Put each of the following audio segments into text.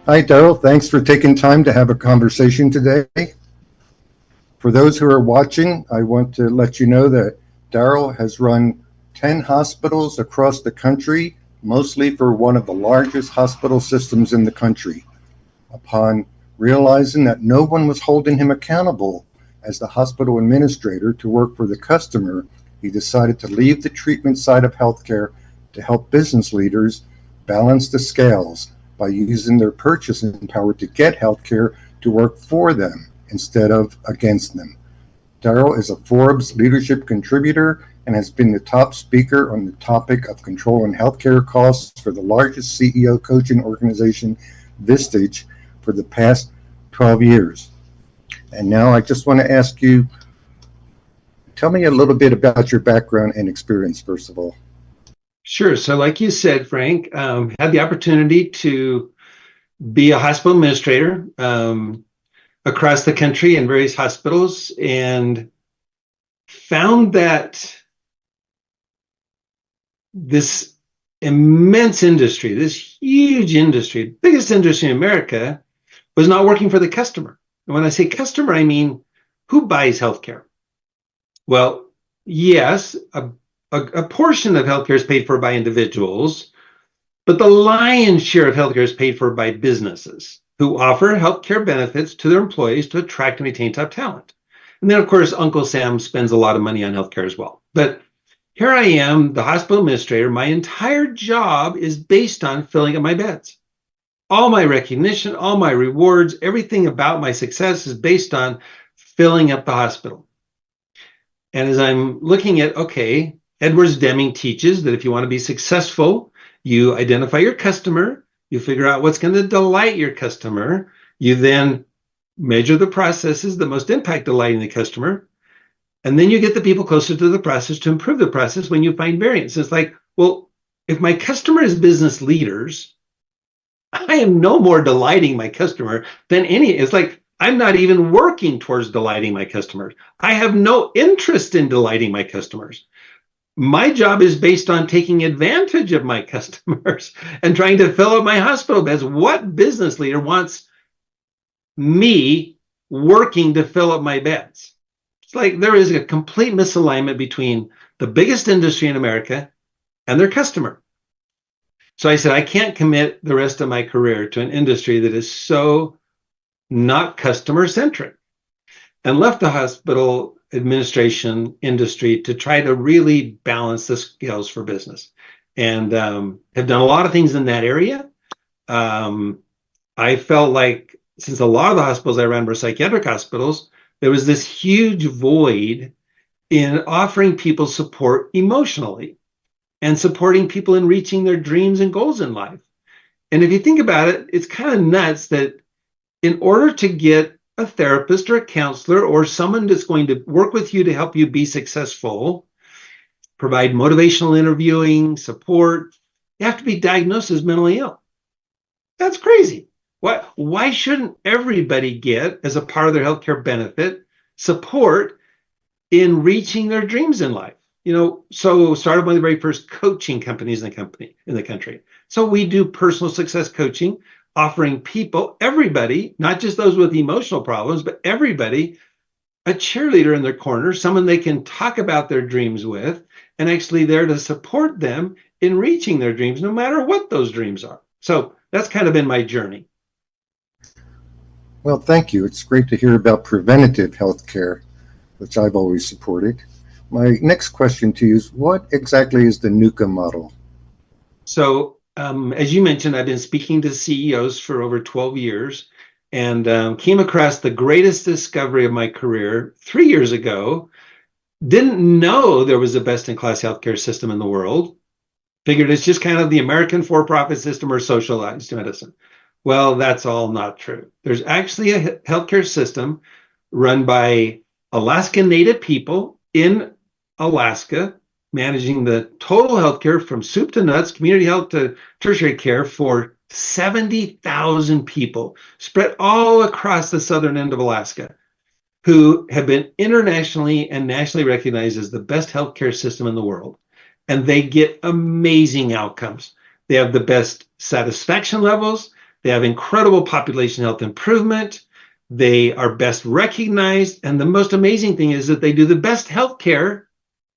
Hi, Daryl. Thanks for taking time to have a conversation today. For those who are watching, I want to let you know that Daryl has run 10 hospitals across the country, mostly for one of the largest hospital systems in the country. Upon realizing that no one was holding him accountable as the hospital administrator to work for the customer, he decided to leave the treatment side of healthcare to help business leaders balance the scales by using their purchasing power to get healthcare to work for them instead of against them. Daryl is a Forbes leadership contributor and has been the top speaker on the topic of controlling healthcare costs for the largest CEO coaching organization, Vistage, for the past 12 years. And now I just want to ask you, tell me a little bit about your background and experience, first of all. Sure. So, like you said, Frank, had the opportunity to be a hospital administrator across the country in various hospitals, and found that this immense industry, this huge industry, biggest industry in America, was not working for the customer. And when I say customer, I mean who buys healthcare? Well, yes, a portion of healthcare is paid for by individuals, but the lion's share of healthcare is paid for by businesses who offer healthcare benefits to their employees to attract and retain top talent. And then, of course, Uncle Sam spends a lot of money on healthcare as well. But here I am, the hospital administrator. My entire job is based on filling up my beds. All my recognition, all my rewards, everything about my success is based on filling up the hospital. And as I'm looking at, okay, Edwards Deming teaches that if you want to be successful, you identify your customer, you figure out what's going to delight your customer, you then measure the processes that most impact delighting the customer, and then you get the people closer to the process to improve the process when you find variance. It's like, well, if my customer is business leaders, I am no more delighting my customer than it's like I'm not even working towards delighting my customers. I have no interest in delighting my customers. My job is based on taking advantage of my customers and trying to fill up my hospital beds. What business leader wants me working to fill up my beds? It's like there is a complete misalignment between the biggest industry in America and their customer. So I said, I can't commit the rest of my career to an industry that is so not customer centric, and left the hospital administration industry to try to really balance the scales for business, and have done a lot of things in that area. I felt like since a lot of the hospitals I ran were psychiatric hospitals, there was this huge void in offering people support emotionally and supporting people in reaching their dreams and goals in life. And if you think about it, it's kind of nuts that in order to get a therapist or a counselor or someone that's going to work with you to help you be successful, provide motivational interviewing, support, you have to be diagnosed as mentally ill. That's crazy. Why shouldn't everybody get, as a part of their healthcare benefit, support in reaching their dreams in life? So started one of the very first coaching companies in the country. So we do personal success coaching, offering people, everybody, not just those with emotional problems, but everybody, a cheerleader in their corner, someone they can talk about their dreams with, and actually there to support them in reaching their dreams, no matter what those dreams are. So that's kind of been my journey. Well, thank you. It's great to hear about preventative health care, which I've always supported. My next question to you is, what exactly is the NUCA model? So, as you mentioned, I've been speaking to CEOs for over 12 years, and came across the greatest discovery of my career 3 years ago. Didn't know there was a best-in-class healthcare system in the world. Figured it's just kind of the American for-profit system or socialized medicine. Well, that's all not true. There's actually a healthcare system run by Alaska Native people in Alaska, managing the total healthcare from soup to nuts, community health to tertiary care for 70,000 people spread all across the southern end of Alaska, who have been internationally and nationally recognized as the best healthcare system in the world. And they get amazing outcomes. They have the best satisfaction levels. They have incredible population health improvement. They are best recognized. And the most amazing thing is that they do the best healthcare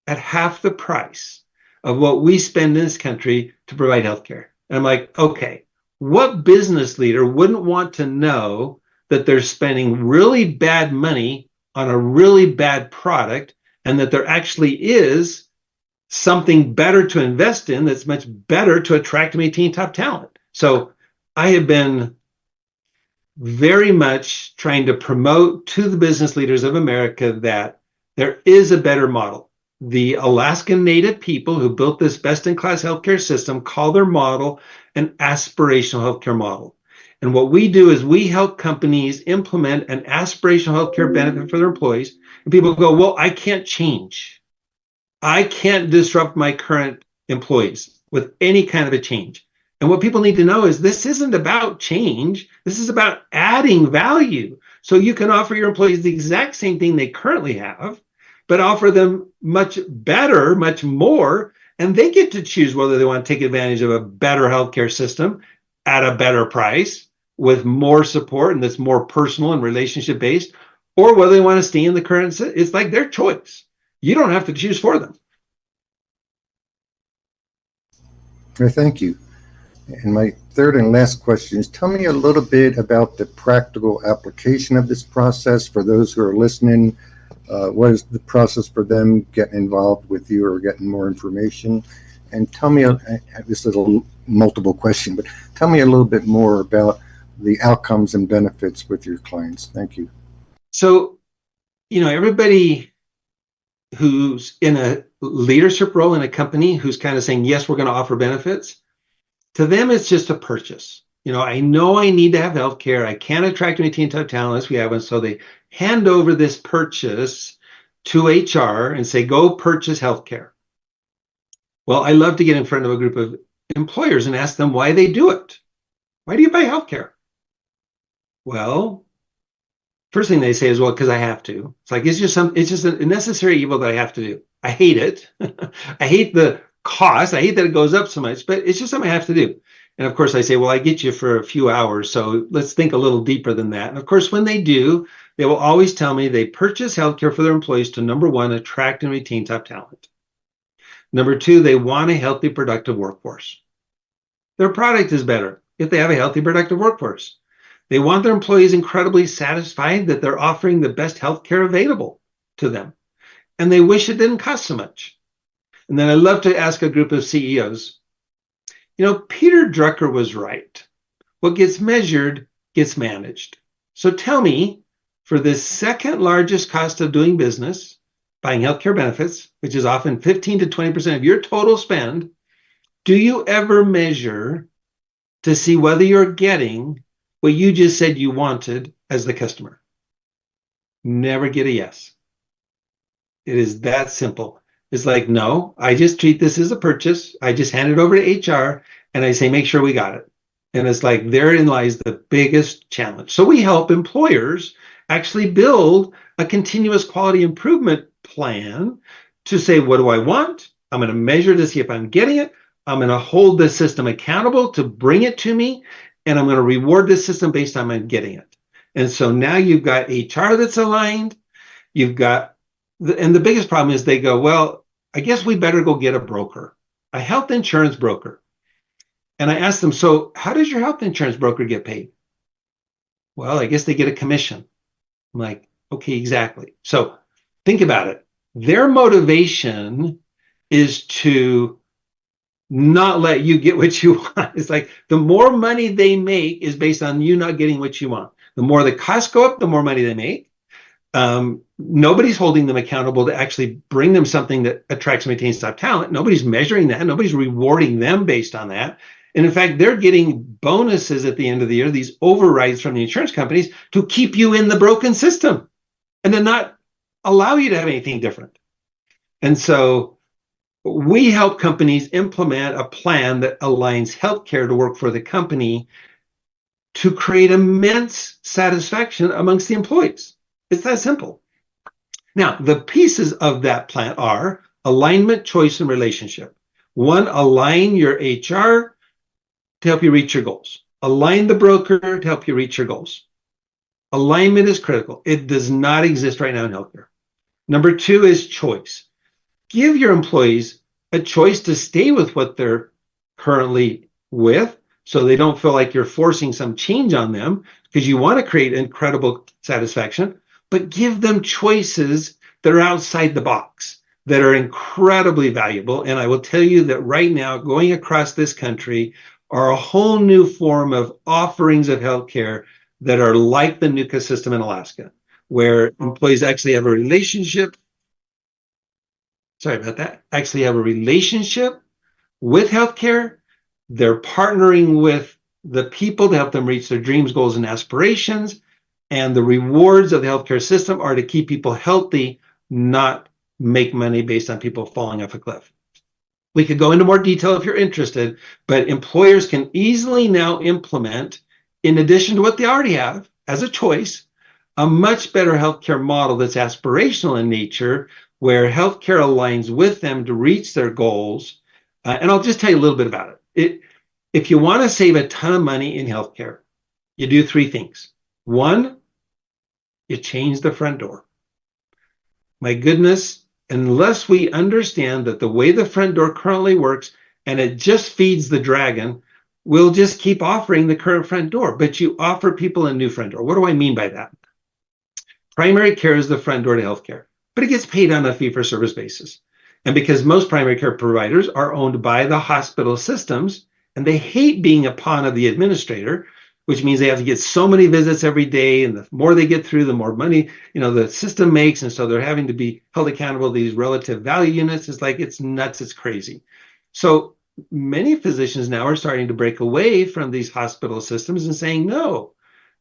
at half the price of what we spend in this country to provide healthcare. And I'm like, okay, what business leader wouldn't want to know that they're spending really bad money on a really bad product, and that there actually is something better to invest in that's much better to attract and maintain top talent? So I have been very much trying to promote to the business leaders of America that there is a better model. The Alaskan Native people who built this best-in-class healthcare system call their model an aspirational healthcare model. And what we do is we help companies implement an aspirational healthcare benefit for their employees. And people go, well, I can't change. I can't disrupt my current employees with any kind of a change. And what people need to know is this isn't about change. This is about adding value. So you can offer your employees the exact same thing they currently have, but offer them much better, much more, and they get to choose whether they want to take advantage of a better healthcare system at a better price with more support and that's more personal and relationship based, or whether they want to stay in the current. It's like their choice. You don't have to choose for them. Thank you. And my third and last question is, tell me a little bit about the practical application of this process for those who are listening. What is the process for them getting involved with you or getting more information? And tell me, this is a multiple question, but tell me a little bit more about the outcomes and benefits with your clients. Thank you. So, everybody who's in a leadership role in a company who's kind of saying, yes, we're going to offer benefits, to them, it's just a purchase. I know I need to have healthcare. I can't attract and maintain top talent unless we have one. So they hand over this purchase to HR and say, go purchase healthcare. Well, I love to get in front of a group of employers and ask them why they do it. Why do you buy healthcare? Well, first thing they say is, well, because I have to. It's like, it's just a necessary evil that I have to do. I hate it. I hate the cost. I hate that it goes up so much, but it's just something I have to do. And of course I say, well, I get you for a few hours, so let's think a little deeper than that. And of course, when they do, they will always tell me they purchase healthcare for their employees to, number one, attract and retain top talent. Number two, they want a healthy, productive workforce. Their product is better if they have a healthy, productive workforce. They want their employees incredibly satisfied that they're offering the best healthcare available to them. And they wish it didn't cost so much. And then I love to ask a group of CEOs, Peter Drucker was right. What gets measured gets managed. So tell me, for the second largest cost of doing business, buying healthcare benefits, which is often 15 to 20% of your total spend, do you ever measure to see whether you're getting what you just said you wanted as the customer? Never get a yes. It is that simple. It's like, no, I just treat this as a purchase. I just hand it over to HR and I say, make sure we got it. And it's like, therein lies the biggest challenge. So we help employers actually build a continuous quality improvement plan to say, what do I want? I'm going to measure to see if I'm getting it. I'm going to hold the system accountable to bring it to me. And I'm going to reward this system based on my getting it. And so now you've got HR that's aligned. You've got and the biggest problem is they go, well, I guess we better go get a broker, a health insurance broker. And I asked them, so how does your health insurance broker get paid? Well, I guess they get a commission. I'm like, okay, exactly. So think about it. Their motivation is to not let you get what you want. It's like the more money they make is based on you not getting what you want. The more the costs go up, the more money they make. Nobody's holding them accountable to actually bring them something that attracts and maintains top talent. Nobody's measuring that. Nobody's rewarding them based on that. And in fact, they're getting bonuses at the end of the year, these overrides from the insurance companies to keep you in the broken system and to not allow you to have anything different. And so we help companies implement a plan that aligns healthcare to work for the company to create immense satisfaction amongst the employees. It's that simple. Now, the pieces of that plan are alignment, choice, and relationship. One, align your HR to help you reach your goals. Align the broker to help you reach your goals. Alignment is critical. It does not exist right now in healthcare. Number two is choice. Give your employees a choice to stay with what they're currently with, so they don't feel like you're forcing some change on them, because you want to create incredible satisfaction, but give them choices that are outside the box, that are incredibly valuable. And I will tell you that right now, going across this country are a whole new form of offerings of healthcare that are like the NUCA system in Alaska, where employees actually have a relationship. Sorry about that. Actually have a relationship with healthcare. They're partnering with the people to help them reach their dreams, goals, and aspirations. And the rewards of the healthcare system are to keep people healthy, not make money based on people falling off a cliff. We could go into more detail if you're interested, but employers can easily now implement, in addition to what they already have as a choice, a much better healthcare model that's aspirational in nature, where healthcare aligns with them to reach their goals. And I'll just tell you a little bit about it. If you want to save a ton of money in healthcare, you do three things. One, you change the front door. My goodness, unless we understand that the way the front door currently works and it just feeds the dragon, we'll just keep offering the current front door, but you offer people a new front door. What do I mean by that? Primary care is the front door to healthcare, but it gets paid on a fee-for-service basis. And because most primary care providers are owned by the hospital systems, and they hate being a pawn of the administrator, which means they have to get so many visits every day, and the more they get through, the more money, the system makes, and so they're having to be held accountable to these relative value units. It's like, it's nuts, it's crazy. So many physicians now are starting to break away from these hospital systems and saying, no,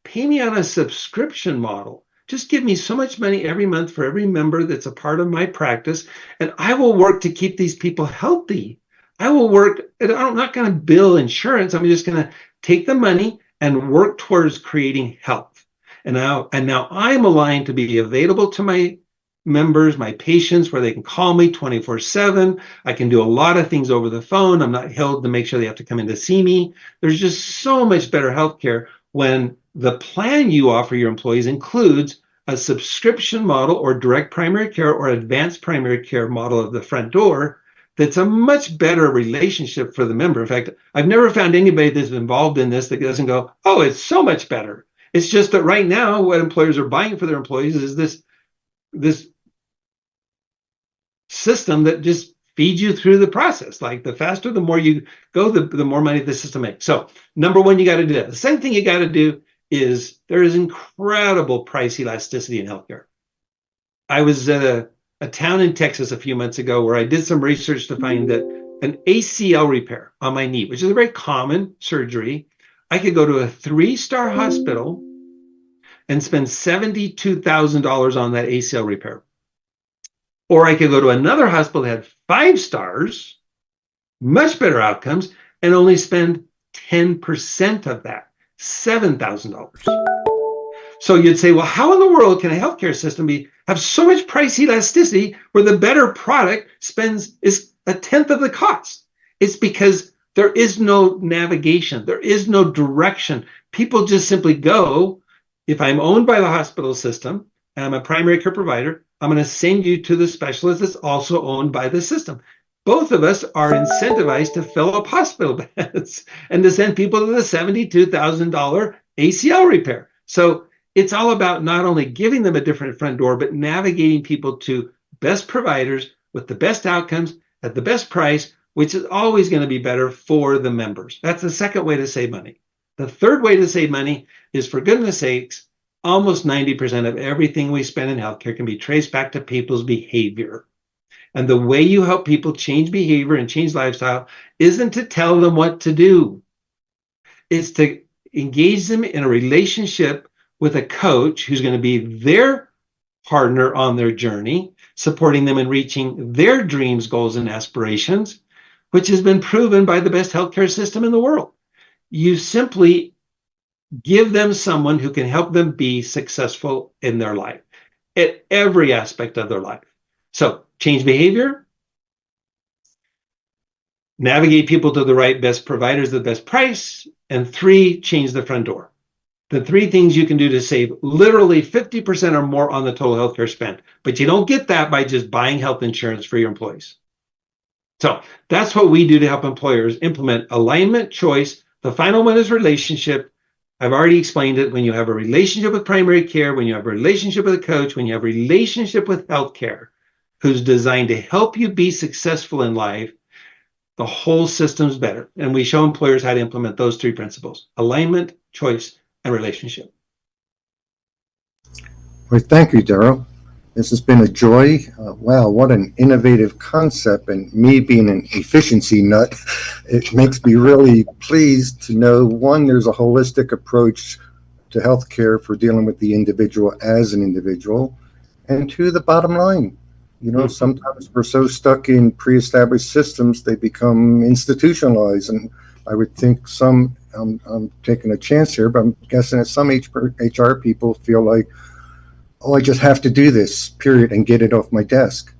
pay me on a subscription model. Just give me so much money every month for every member that's a part of my practice, and I will work to keep these people healthy. I will work, I'm not going to bill insurance. I'm just going to take the money and work towards creating health. And now I'm aligned to be available to my members, my patients, where they can call me 24/7. I can do a lot of things over the phone. I'm not held to make sure they have to come in to see me. There's just so much better healthcare when the plan you offer your employees includes a subscription model or direct primary care or advanced primary care model of the front door. That's a much better relationship for the member. In fact, I've never found anybody that's involved in this that doesn't go, oh, it's so much better. It's just that right now, what employers are buying for their employees is this system that just feeds you through the process. Like, the faster, the more you go, the more money the system makes. So number one, you got to do that. The second thing you got to do is there is incredible price elasticity in healthcare. I was at a town in Texas a few months ago where I did some research to find that an ACL repair on my knee, which is a very common surgery, I could go to a 3-star hospital and spend $72,000 on that ACL repair. Or I could go to another hospital that had 5 stars, much better outcomes, and only spend 10% of that, $7,000. So you'd say, well, how in the world can a healthcare system have so much price elasticity where the better product is a tenth of the cost? It's because there is no navigation. There is no direction. People just simply go, if I'm owned by the hospital system and I'm a primary care provider, I'm going to send you to the specialist that's also owned by the system. Both of us are incentivized to fill up hospital beds and to send people to the $72,000 ACL repair. So it's all about not only giving them a different front door, but navigating people to best providers with the best outcomes at the best price, which is always going to be better for the members. That's the second way to save money. The third way to save money is, for goodness sakes, almost 90% of everything we spend in healthcare can be traced back to people's behavior. And the way you help people change behavior and change lifestyle isn't to tell them what to do. It's to engage them in a relationship with a coach who's going to be their partner on their journey, supporting them in reaching their dreams, goals, and aspirations, which has been proven by the best healthcare system in the world. You simply give them someone who can help them be successful in their life, at every aspect of their life. So change behavior, navigate people to the right best providers at the best price, and 3, change the front door. The 3 things you can do to save literally 50% or more on the total healthcare spend. But you don't get that by just buying health insurance for your employees. So that's what we do to help employers implement alignment, choice. The final one is relationship. I've already explained it. When you have a relationship with primary care, when you have a relationship with a coach, when you have a relationship with healthcare, who's designed to help you be successful in life, the whole system's better. And we show employers how to implement those 3 principles: alignment, choice, and relationship. Well, thank you, Daryl. This has been a joy. Wow, what an innovative concept. And me being an efficiency nut, it makes me really pleased to know, one, there's a holistic approach to healthcare for dealing with the individual as an individual. And 2, the bottom line. You know, sometimes we're so stuck in pre-established systems, they become institutionalized. And I would think some, I'm taking a chance here, but I'm guessing that some HR people feel like, oh, I just have to do this, period, and get it off my desk.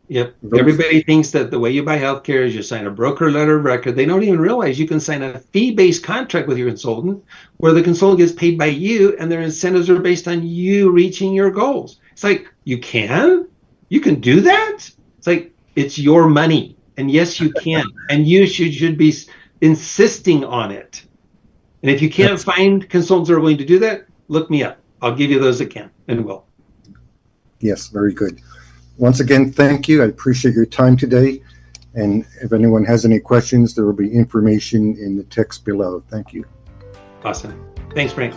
Yep. Everybody thinks that the way you buy healthcare is you sign a broker letter of record. They don't even realize you can sign a fee-based contract with your consultant where the consultant gets paid by you and their incentives are based on you reaching your goals. It's like, you can do that? It's like, it's your money. And yes, you can. And you should be insisting on it. And if you can't find consultants that are willing to do that, look me up. I'll give you those that can and will. Yes, very good. Once again, thank you. I appreciate your time today. And if anyone has any questions, there will be information in the text below. Thank you. Awesome. Thanks, Frank.